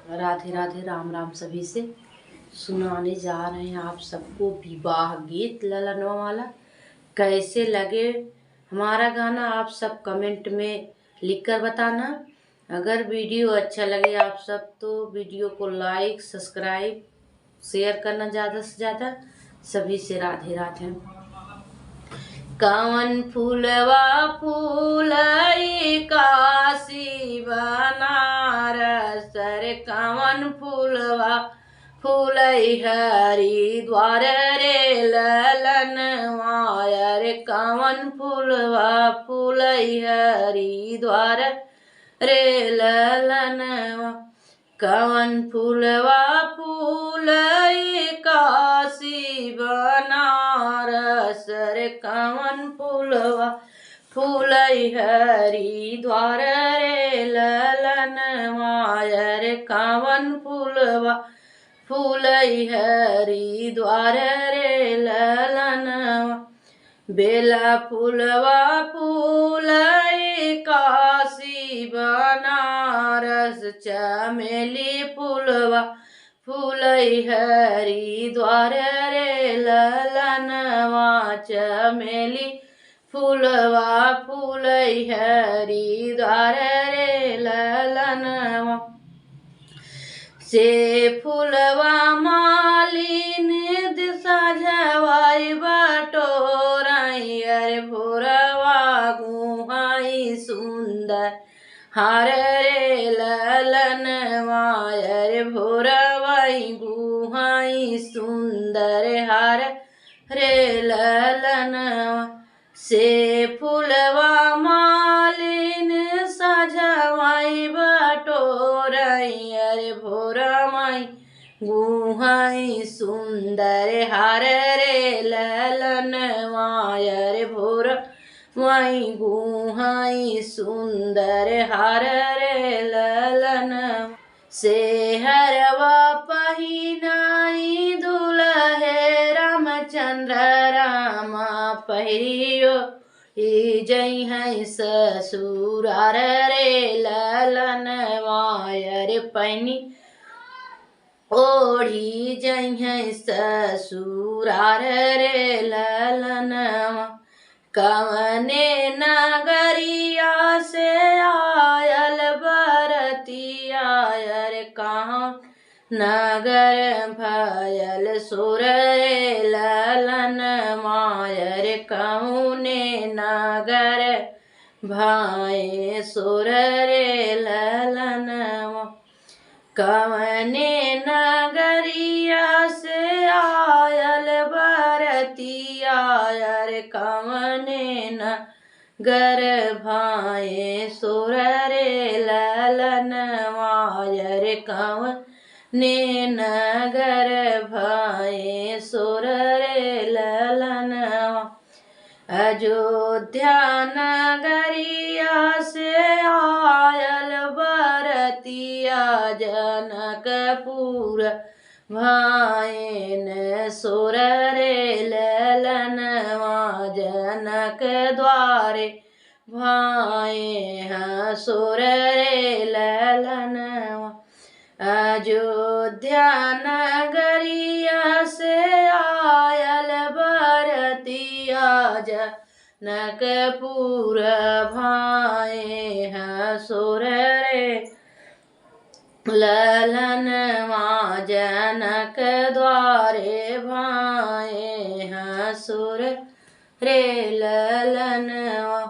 राधे राधे, राम राम सभी से। सुनाने जा रहे हैं आप सबको विवाह गीत ललनवा वाला। कैसे लगे हमारा गाना आप सब कमेंट में लिखकर बताना। अगर वीडियो अच्छा लगे आप सब तो वीडियो को लाइक सब्सक्राइब शेयर करना ज़्यादा से ज़्यादा। सभी से राधे राधे। कवन फूलवा फूलई काशी बनारस रे, कवन फूलवा फूलई हरिद्वार रे ललनवा रे, कवन फूलवा फूलई हरिद्वार रे ललनवा, कवन फूलवा फूलई काशी बनारस रे, कवन फूलवा फूलई हरिद्वार रे ललनवा रे, कवन फूलवा फूलई हरिद्वार रे ललनवा, बेला फूलवा फूलई काशी बनारस, चमेली फूलवा फूलई हरिद्वार रे ललनवा, चमेली फूलवा फूलई हरिद्वार रे ललनवा, से फूलवा मालिन दिशा झवाई बटोराई अरे, भोरवा गुहाई सुंदर हार रे ललनवा रे, भोरवाई गुहाई सुंदर हार रे ललनवा, से फूलवा मालिन सजवाई बटोराई अरे, भोरवाई गुहाई सुंदर हार रे ललनवा रे, भोरवाई गुहाई सुंदर हार रे ललनवा, से हरवा पहिनाई दुल्हे रामचंद्र रामा पहिरियो जई है ससुरार रे ललनवा रे, पैनी ओढ़ी जई है ससुरार रे ललनवा, कवने नगरिया से आयल बरतिया रे, कहाँ नगर भयल सुर रे ललनवा रे, कौने नगर भाए सुर रे ललनवा, कवने नगरिया से आयल बरतिया रे, कवने नगर भाए सुर रे ललनवा रे, कवने नगर भाए सुर रे ललनवा, अयोध्या नगरिया से आयल बरतिया जनकपुर भाएन सुर रे ललनवा, जनक द्वारे भाए सुर रे ललनवा, अयोध्या नगरिया से आयल बरतिया जनकपुर भाए सुर रे ललनवा, जनक द्वारे भाए सुर रे ललनवा।